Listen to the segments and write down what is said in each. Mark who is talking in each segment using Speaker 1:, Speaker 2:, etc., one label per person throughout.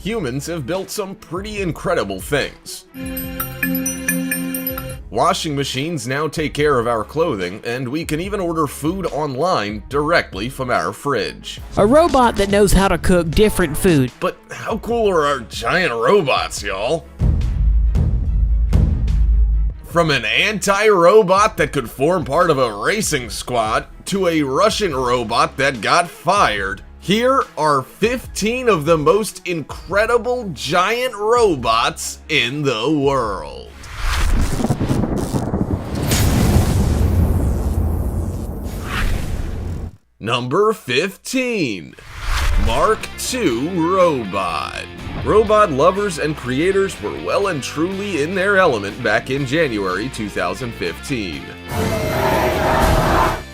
Speaker 1: humans have built some pretty incredible things. Washing machines now take care of our clothing, and we can even order food online directly from our fridge.
Speaker 2: A robot that knows how to cook different food.
Speaker 1: But how cool are our giant robots, y'all? From an anti-robot that could form part of a racing squad to a Russian robot that got fired, here are 15 of the most incredible giant robots in the world. Number 15. Mark II Robot. Robot lovers and creators were well and truly in their element back in January 2015.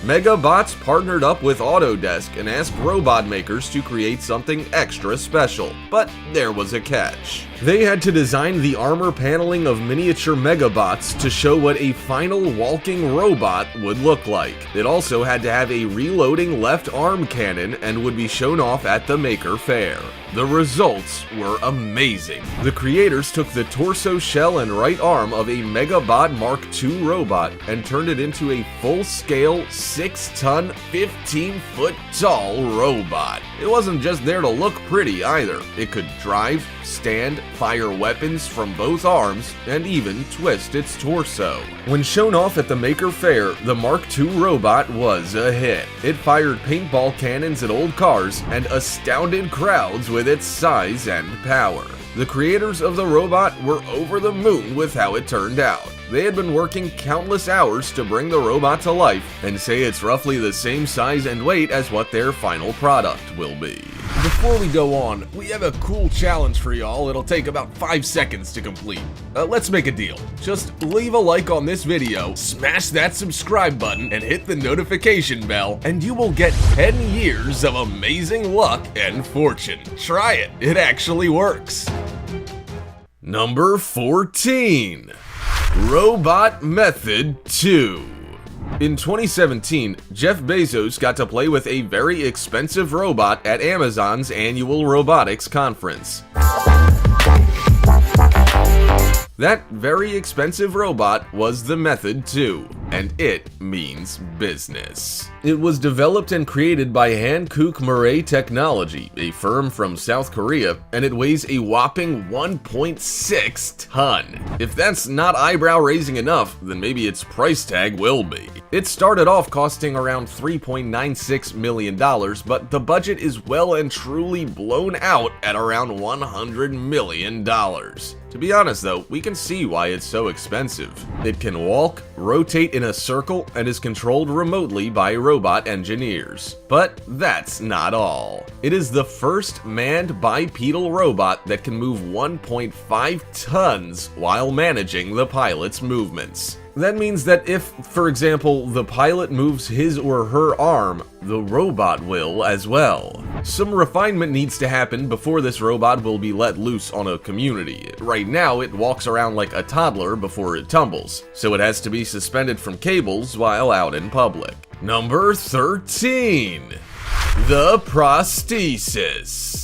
Speaker 1: Megabots partnered up with Autodesk and asked robot makers to create something extra special, but there was a catch. They had to design the armor paneling of miniature Megabots to show what a final walking robot would look like. It also had to have a reloading left arm cannon and would be shown off at the Maker Faire. The results were amazing. The creators took the torso, shell, and right arm of a Megabot Mark II robot and turned it into a full-scale 6-ton, 15-foot tall robot. It wasn't just there to look pretty either. It could drive, stand, fire weapons from both arms, and even twist its torso. When shown off at the Maker Faire, the Mark II robot was a hit. It fired paintball cannons at old cars and astounded crowds with its size and power. The creators of the robot were over the moon with how it turned out. They had been working countless hours to bring the robot to life and say it's roughly the same size and weight as what their final product will be. Before we go on, we have a cool challenge for y'all. It'll take about 5 seconds to complete. Let's make a deal. Just leave a like on this video, smash that subscribe button, and hit the notification bell, and you will get 10 years of amazing luck and fortune. Try it. It actually works. Number 14. Robot Method 2. In 2017, Jeff Bezos got to play with a very expensive robot at Amazon's annual robotics conference. That very expensive robot was the Method 2, and it means business. It was developed and created by Hankook Murray Technology, a firm from South Korea, and it weighs a whopping 1.6 ton. If that's not eyebrow-raising enough, then maybe its price tag will be. It started off costing around $3.96 million, but the budget is well and truly blown out at around $100 million. To be honest though, we can see why it's so expensive. It can walk, rotate in a circle, and is controlled remotely by robot engineers. But that's not all. It is the first manned bipedal robot that can move 1.5 tons while managing the pilot's movements. That means that if, for example, the pilot moves his or her arm, the robot will as well. Some refinement needs to happen before this robot will be let loose on a community. Right now, it walks around like a toddler before it tumbles, so it has to be suspended from cables while out in public. Number 13. The prosthesis.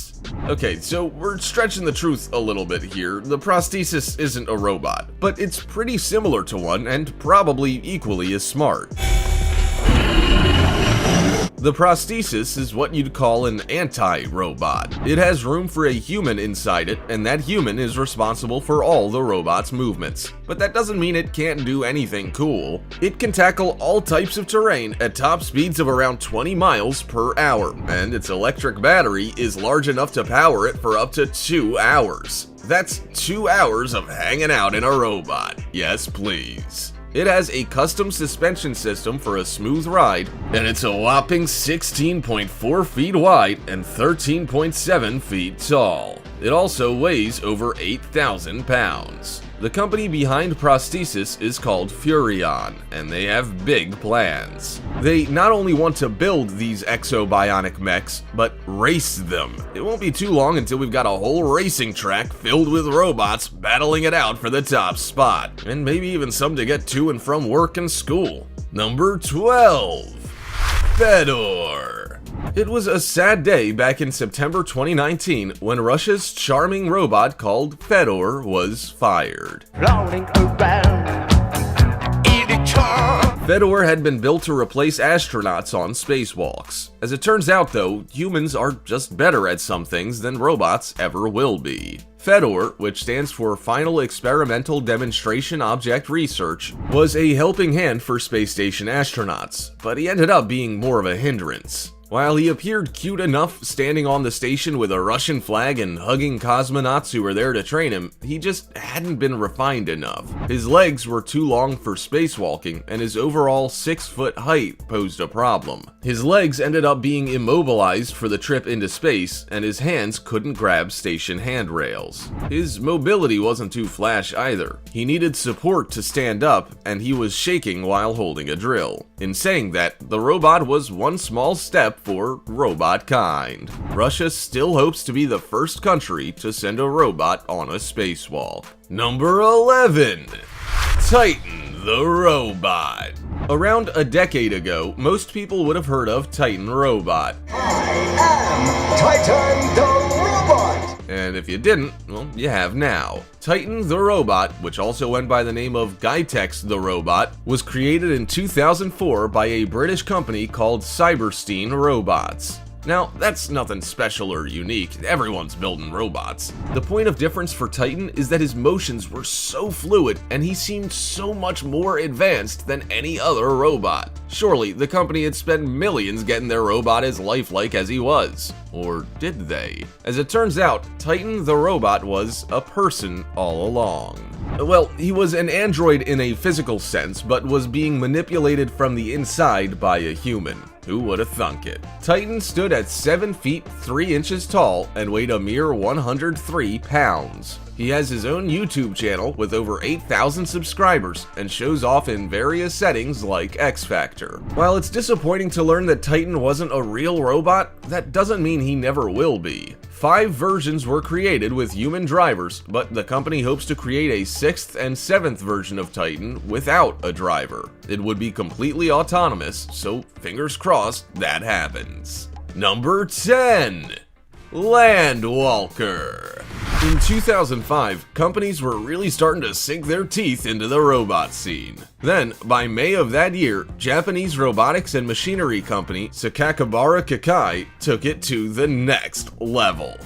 Speaker 1: Okay, so we're stretching the truth a little bit here. The prosthesis isn't a robot, but it's pretty similar to one and probably equally as smart. The prosthesis is what you'd call an anti-robot. It has room for a human inside it, and that human is responsible for all the robot's movements. But that doesn't mean it can't do anything cool. It can tackle all types of terrain at top speeds of around 20 miles per hour, and its electric battery is large enough to power it for up to 2 hours. That's 2 hours of hanging out in a robot. Yes, please. It has a custom suspension system for a smooth ride, and it's a whopping 16.4 feet wide and 13.7 feet tall. It also weighs over 8,000 pounds. The company behind prosthesis is called Furion, and they have big plans. They not only want to build these exobionic mechs, but race them. It won't be too long until we've got a whole racing track filled with robots battling it out for the top spot, and maybe even some to get to and from work and school. Number 12. Fedor. It was a sad day back in September 2019 when Russia's charming robot called Fedor was fired. Fedor had been built to replace astronauts on spacewalks. As it turns out though, humans are just better at some things than robots ever will be. Fedor, which stands for Final Experimental Demonstration Object Research, was a helping hand for space station astronauts, but he ended up being more of a hindrance. While he appeared cute enough standing on the station with a Russian flag and hugging cosmonauts who were there to train him, he just hadn't been refined enough. His legs were too long for spacewalking, and his overall 6-foot height posed a problem. His legs ended up being immobilized for the trip into space, and his hands couldn't grab station handrails. His mobility wasn't too flash either. He needed support to stand up, and he was shaking while holding a drill. In saying that, the robot was one small step for robot kind. Russia still hopes to be the first country to send a robot on a spacewalk. Number 11. Titan the Robot. Around a decade ago, most people would have heard of Titan Robot.
Speaker 3: I am Titan the Robot!
Speaker 1: And if you didn't, well, you have now. Titan the Robot, which also went by the name of Gytex the Robot, was created in 2004 by a British company called Cyberstein Robots. Now, that's nothing special or unique, everyone's building robots. The point of difference for Titan is that his motions were so fluid and he seemed so much more advanced than any other robot. Surely, the company had spent millions getting their robot as lifelike as he was. Or did they? As it turns out, Titan the Robot was a person all along. Well, he was an android in a physical sense, but was being manipulated from the inside by a human. Who would have thunk it? Titan stood at 7 feet 3 inches tall and weighed a mere 103 pounds. He has his own YouTube channel with over 8,000 subscribers and shows off in various settings like X Factor. While it's disappointing to learn that Titan wasn't a real robot, that doesn't mean he never will be. 5 versions were created with human drivers, but the company hopes to create a 6th and 7th version of Titan without a driver. It would be completely autonomous, so fingers crossed that happens. Number 10. Landwalker. In 2005, companies were really starting to sink their teeth into the robot scene. Then, by May of that year, Japanese robotics and machinery company Sakakibara Kakai took it to the next level.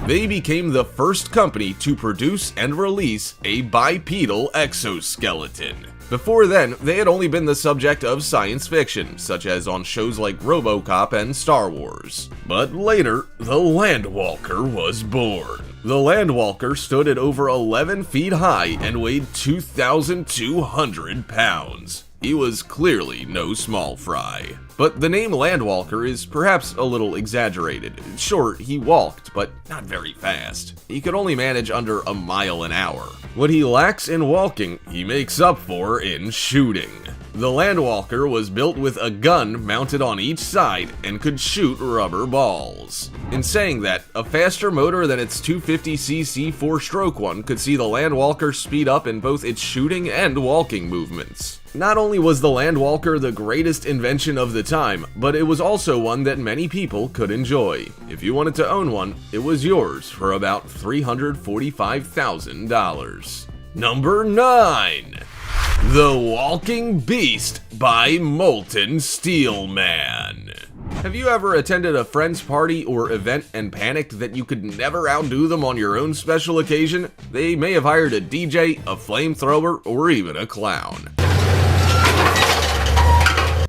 Speaker 1: They became the first company to produce and release a bipedal exoskeleton. Before then, they had only been the subject of science fiction, such as on shows like RoboCop and Star Wars. But later, the Landwalker was born. The Landwalker stood at over 11 feet high and weighed 2,200 pounds. He was clearly no small fry. But the name Landwalker is perhaps a little exaggerated. Sure, he walked, but not very fast. He could only manage under a mile an hour. What he lacks in walking, he makes up for in shooting. The Landwalker was built with a gun mounted on each side and could shoot rubber balls. In saying that, a faster motor than its 250cc 4-stroke one could see the Landwalker speed up in both its shooting and walking movements. Not only was the Landwalker the greatest invention of the time, but it was also one that many people could enjoy. If you wanted to own one, it was yours for about $345,000. Number 9. The Walking Beast by Molten Steel Man. Have you ever attended a friend's party or event and panicked that you could never outdo them on your own special occasion? They may have hired a DJ, a flamethrower, or even a clown.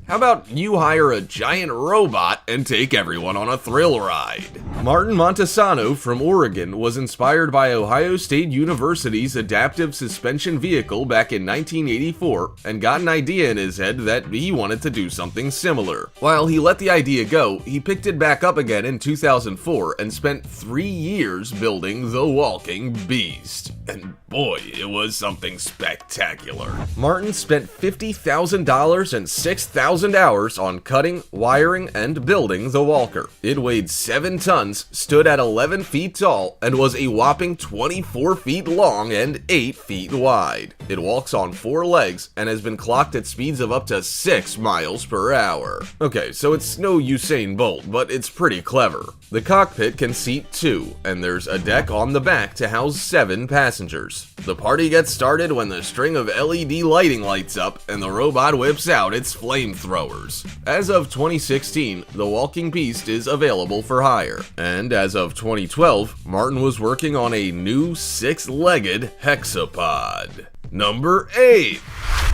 Speaker 1: How about you hire a giant robot and take everyone on a thrill ride? Martin Montesano from Oregon was inspired by Ohio State University's adaptive suspension vehicle back in 1984 and got an idea in his head that he wanted to do something similar. While he let the idea go, he picked it back up again in 2004 and spent 3 years building the Walking Beast. And boy, it was something spectacular. Martin spent $50,000 and 6,000 hours on cutting, wiring, and building the walker. It weighed 7 tons tons, stood at 11 feet tall, and was a whopping 24 feet long and 8 feet wide. It walks on 4 legs and has been clocked at speeds of up to 6 miles per hour. Okay, so it's no Usain Bolt, but it's pretty clever. The cockpit can seat 2, and there's a deck on the back to house 7 passengers. The party gets started when the string of LED lighting lights up and the robot whips out its flamethrowers. As of 2016, the walking beast is available for hire, and as of 2012, Martin was working on a new 6-legged hexapod. Number 8.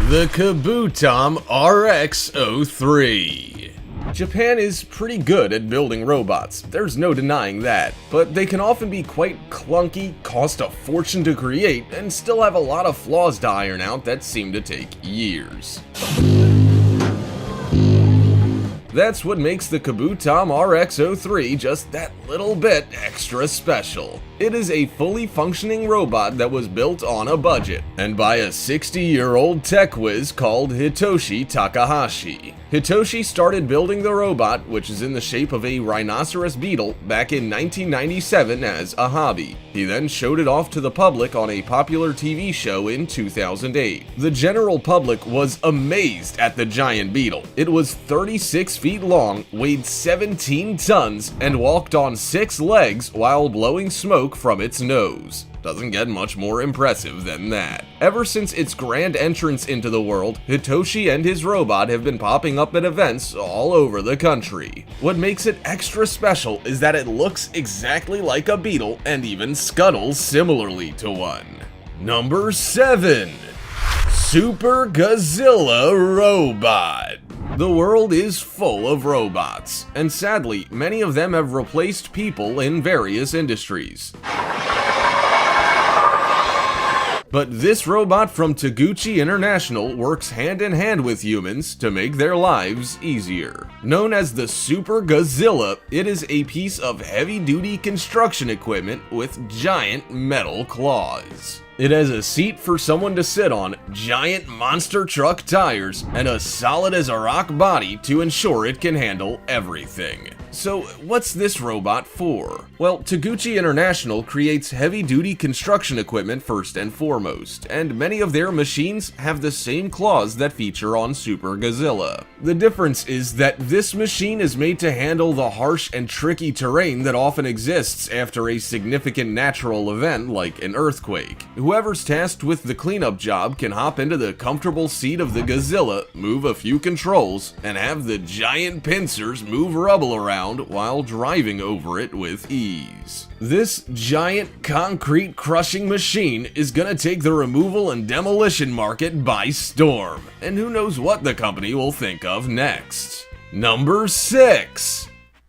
Speaker 1: The Kabutom RX-03. Japan is pretty good at building robots, there's no denying that, but they can often be quite clunky, cost a fortune to create, and still have a lot of flaws to iron out that seem to take years. That's what makes the Kabutom RX-03 just that little bit extra special. It is a fully functioning robot that was built on a budget, and by a 60-year-old tech whiz called Hitoshi Takahashi. Hitoshi started building the robot, which is in the shape of a rhinoceros beetle, back in 1997 as a hobby. He then showed it off to the public on a popular TV show in 2008. The general public was amazed at the giant beetle. It was 36 feet long, weighed 17 tons, and walked on 6 legs while blowing smoke from its nose. Doesn't get much more impressive than that. Ever since its grand entrance into the world, Hitoshi and his robot have been popping up at events all over the country. What makes it extra special is that it looks exactly like a beetle and even scuttles similarly to one. Number 7. Super Godzilla Robot. The world is full of robots, and sadly, many of them have replaced people in various industries. But this robot from Taguchi International works hand in hand with humans to make their lives easier. Known as the Super Godzilla, it is a piece of heavy-duty construction equipment with giant metal claws. It has a seat for someone to sit on, giant monster truck tires, and a solid as a rock body to ensure it can handle everything. So what's this robot for? Well, Taguchi International creates heavy-duty construction equipment first and foremost, and many of their machines have the same claws that feature on Super Godzilla. The difference is that this machine is made to handle the harsh and tricky terrain that often exists after a significant natural event like an earthquake. Whoever's tasked with the cleanup job can hop into the comfortable seat of the Godzilla, move a few controls, and have the giant pincers move rubble around while driving over it with ease. This giant concrete crushing machine is gonna take the removal and demolition market by storm, and who knows what the company will think of next. Number 6.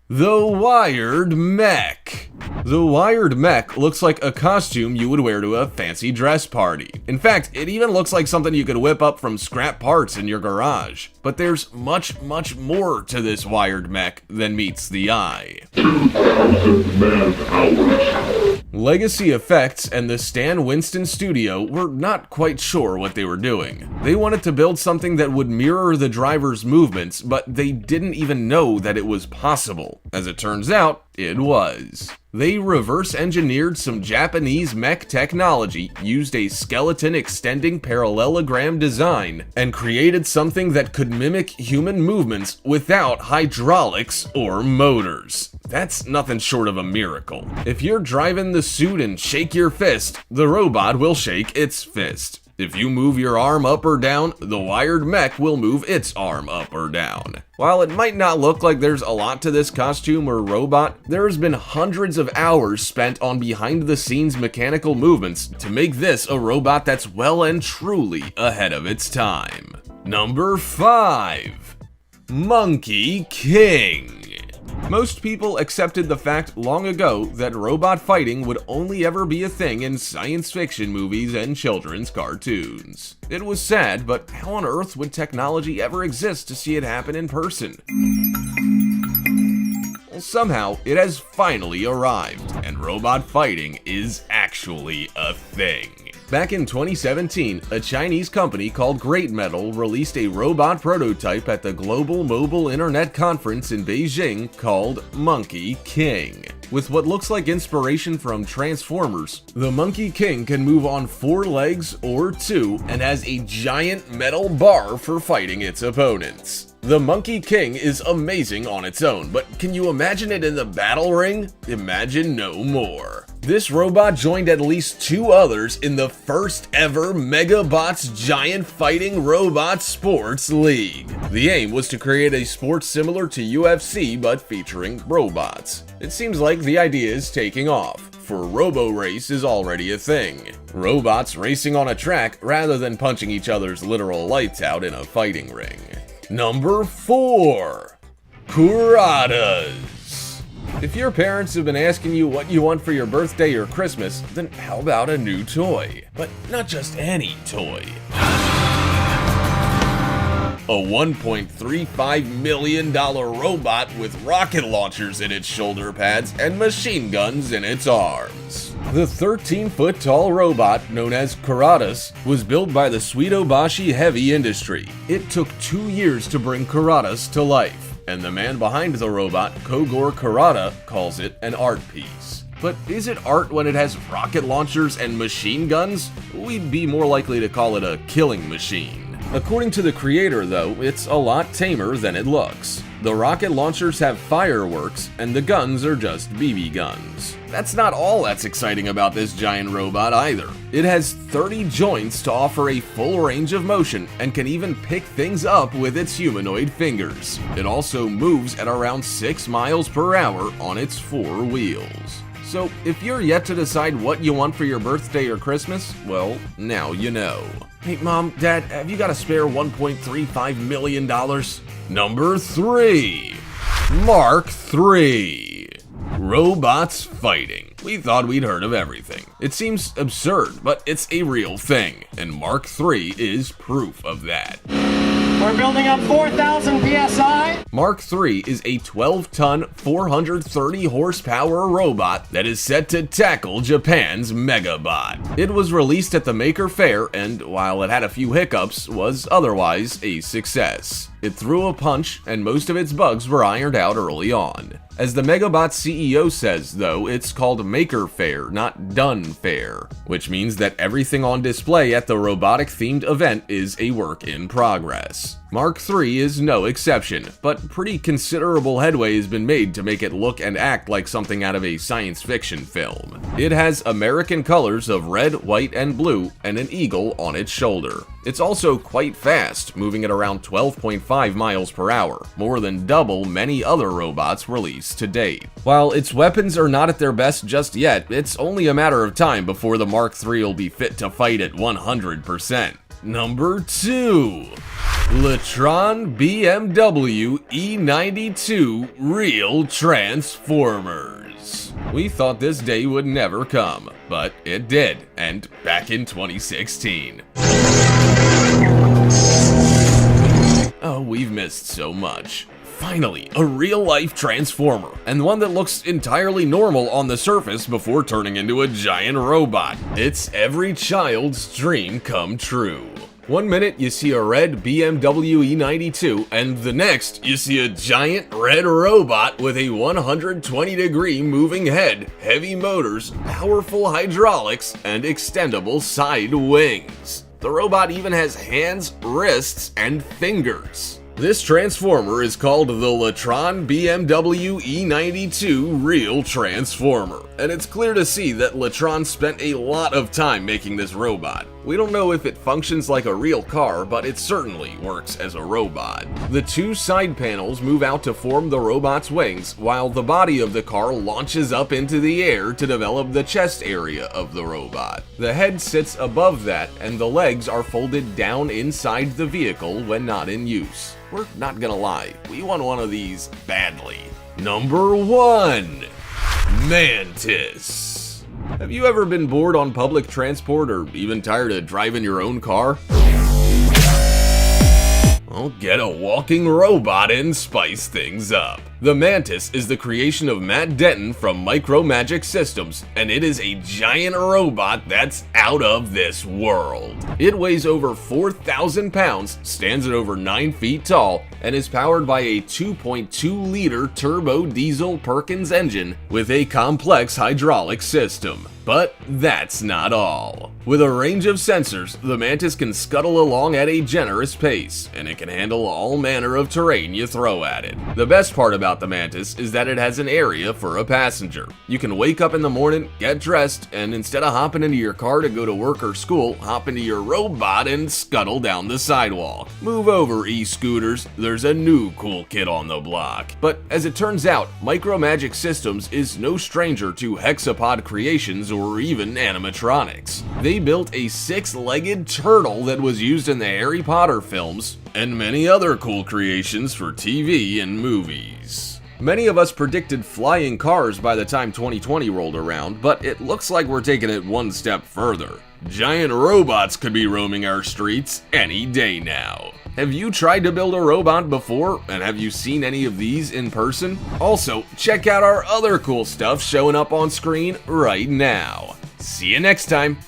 Speaker 1: The Wired Mech. The Wired Mech looks like a costume you would wear to a fancy dress party. In fact, it even looks like something you could whip up from scrap parts in your garage. But there's much more to this Wired Mech than meets the eye.
Speaker 4: 2,000 man-hours.
Speaker 1: Legacy Effects and the Stan Winston studio were not quite sure what they were doing. They wanted to build something that would mirror the driver's movements, but they didn't even know that it was possible. As it turns out, it was. They reverse engineered some Japanese mech technology, used a skeleton extending parallelogram design, and created something that could mimic human movements without hydraulics or motors. That's nothing short of a miracle. If you're driving the suit and shake your fist, the robot will shake its fist. If you move your arm up or down, the Wired Mech will move its arm up or down. While it might not look like there's a lot to this costume or robot, there's been hundreds of hours spent on behind-the-scenes mechanical movements to make this a robot that's well and truly ahead of its time. Number 5. Monkey King. Most people accepted the fact long ago that robot fighting would only ever be a thing in science fiction movies and children's cartoons. It was sad, but how on earth would technology ever exist to see it happen in person? Well, somehow, it has finally arrived, and robot fighting is actually a thing. Back in 2017, a Chinese company called Great Metal released a robot prototype at the Global Mobile Internet Conference in Beijing called Monkey King. With what looks like inspiration from Transformers, the Monkey King can move on 4 legs or 2 and has a giant metal bar for fighting its opponents. The Monkey King is amazing on its own, but can you imagine it in the battle ring? Imagine no more. This robot joined at least 2 others in the first ever Megabots Giant Fighting Robot Sports League. The aim was to create a sport similar to UFC but featuring robots. It seems like the idea is taking off, for Robo Race is already a thing. Robots racing on a track rather than punching each other's literal lights out in a fighting ring. Number 4. Kuratas. If your parents have been asking you what you want for your birthday or Christmas, then how about a new toy? But not just any toy. A $1.35 million robot with rocket launchers in its shoulder pads and machine guns in its arms. The 13-foot tall robot, known as Kuratas, was built by the Sweetobashi Heavy Industry. It took 2 years to bring Kuratas to life, and the man behind the robot, Kogor Kurata, calls it an art piece. But is it art when it has rocket launchers and machine guns? We'd be more likely to call it a killing machine. According to the creator, though, it's a lot tamer than it looks. The rocket launchers have fireworks, and the guns are just BB guns. That's not all that's exciting about this giant robot either. It has 30 joints to offer a full range of motion, and can even pick things up with its humanoid fingers. It also moves at around 6 miles per hour on its 4 wheels. So, if you're yet to decide what you want for your birthday or Christmas, well, now you know. Hey, Mom, Dad, have you got a spare $1.35 million? Number 3. Mark III. Robots fighting. We thought we'd heard of everything. It seems absurd, but it's a real thing, and Mark III is proof of that.
Speaker 5: We're building up 4,000 PSI.
Speaker 1: Mark III is a 12-ton, 430-horsepower robot that is set to tackle Japan's Megabot. It was released at the Maker Faire and, while it had a few hiccups, was otherwise a success. It threw a punch, and most of its bugs were ironed out early on. As the Megabot CEO says, though, it's called Maker Faire, not Done Fair, which means that everything on display at the robotic-themed event is a work in progress. Mark III is no exception, but pretty considerable headway has been made to make it look and act like something out of a science fiction film. It has American colors of red, white, and blue, and an eagle on its shoulder. It's also quite fast, moving at around 12.5 miles per hour, more than double many other robots released to date. While its weapons are not at their best just yet, it's only a matter of time before the Mark III will be fit to fight at 100%. Number 2. Latron BMW E92 Real Transformers. We thought this day would never come, but it did, and back in 2016. Oh, we've missed so much. Finally, a real-life Transformer, and one that looks entirely normal on the surface before turning into a giant robot. It's every child's dream come true. One minute you see a red BMW E92, and the next you see a giant red robot with a 120-degree moving head, heavy motors, powerful hydraulics, and extendable side wings. The robot even has hands, wrists, and fingers. This Transformer is called the Latron BMW E92 Real Transformer, and it's clear to see that Latron spent a lot of time making this robot. We don't know if it functions like a real car, but it certainly works as a robot. The 2 side panels move out to form the robot's wings, while the body of the car launches up into the air to develop the chest area of the robot. The head sits above that, and the legs are folded down inside the vehicle when not in use. We're not gonna lie, we want one of these badly. Number 1. Mantis. Have you ever been bored on public transport or even tired of driving your own car? Well, get a walking robot and spice things up. The Mantis is the creation of Matt Denton from Micro Magic Systems, and it is a giant robot that's out of this world. It weighs over 4,000 pounds, stands at over 9 feet tall, and is powered by a 2.2-liter turbo diesel Perkins engine with a complex hydraulic system. But that's not all. With a range of sensors, the Mantis can scuttle along at a generous pace, and it can handle all manner of terrain you throw at it. The best part about the Mantis is that it has an area for a passenger. You can wake up in the morning, get dressed, and instead of hopping into your car to go to work or school, hop into your robot and scuttle down the sidewalk. Move over, e-scooters, there's a new cool kid on the block. But as it turns out, Micromagic Systems is no stranger to hexapod creations or even animatronics. They built a 6-legged turtle that was used in the Harry Potter films, and many other cool creations for TV and movies. Many of us predicted flying cars by the time 2020 rolled around, but it looks like we're taking it one step further. Giant robots could be roaming our streets any day now. Have you tried to build a robot before, and have you seen any of these in person? Also, check out our other cool stuff showing up on screen right now. See you next time!